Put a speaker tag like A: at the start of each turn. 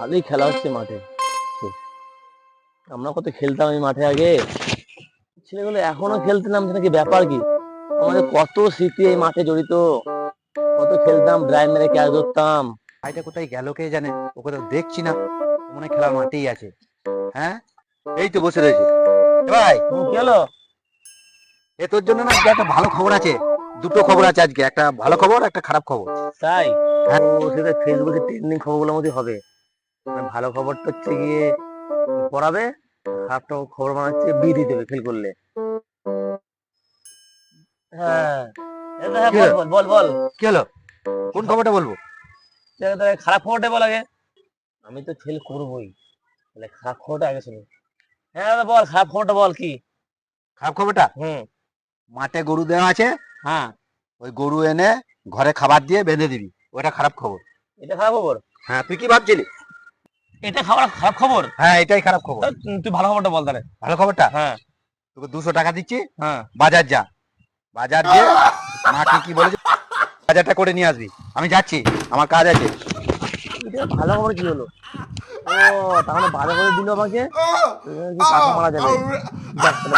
A: ভালোই খেলা হচ্ছে মাঠে। আমরা কত খেলতাম এই মাঠে আগে, ছেলেগুলো এখনো খেলতে নামছে নাকি, ব্যাপার কি? আমাদের কত স্মৃতি এই মাঠে জড়িত, কত খেলতাম, ড্রাইভ মেরে ক্যাচ ধরতাম।
B: ভাইটা কোথায় গেল কে জানে, ওকে তো দেখছি না, মনে হয় খেলার মাঠেই আছে। হ্যাঁ, এই তো বসে রয়েছে। এ ভাই,
A: কি হলো?
B: এ তোর জন্য না আজকে একটা ভালো খবর আছে। দুটো খবর আছে আজকে, একটা ভালো খবর একটা খারাপ খবর।
A: তাই?
B: হ্যাঁ।
A: ও সেটা ফেসবুকে ট্রেন্ডিং খবরগুলোর মধ্যে হবে। মানে ভালো খবরটা হচ্ছে গিয়ে পড়াবে, খারাপটা খবর মানে হচ্ছে বিয়ে দিয়ে দেবে ফেল করলে। হ্যাঁ, হ্যাঁ,
B: কি
A: বল
B: হলো?
A: বল বল বল।
B: কি হলো? কোন খবরটা বলবো?
A: খারাপ খবরটা বল আগে। আমি তো ফেল করবোই, তাহলে খারাপ খবরটা আগে শুনি। হ্যাঁ দাদা বল, খারাপ খবরটা বল কি?
B: খারাপ খবরটা,
A: হুম।
B: মাঠে গরু দেওয়া আছে,
A: হ্যাঁ।
B: ওই গরু এনে ঘরে খাবার দিয়ে বেঁধে দিবি, ওটা খারাপ খবর।
A: এটা খারাপ খবর?
B: হ্যাঁ, তুই কি ভাবছিলি?
A: এটা খাবার খারাপ খবর?
B: হ্যাঁ, এটাই খারাপ খবর।
A: তুই ভালো খবরটা বল তাহলে।
B: ভালো খবরটা,
A: হ্যাঁ।
B: তোকে 200 টাকা দিচ্ছি,
A: হ্যাঁ।
B: বাজার যা, বাজার দিয়ে মাকে কি বলেছে বাজারটা করে নিয়ে আসবি। আমি যাচ্ছি, আমার কাজ আছে।
A: এটা ভালো খবর কি হলো? ও, তাহলে বাজার করে দিল আমাকে, টাকা মারা যাবে। যাক, তাহলে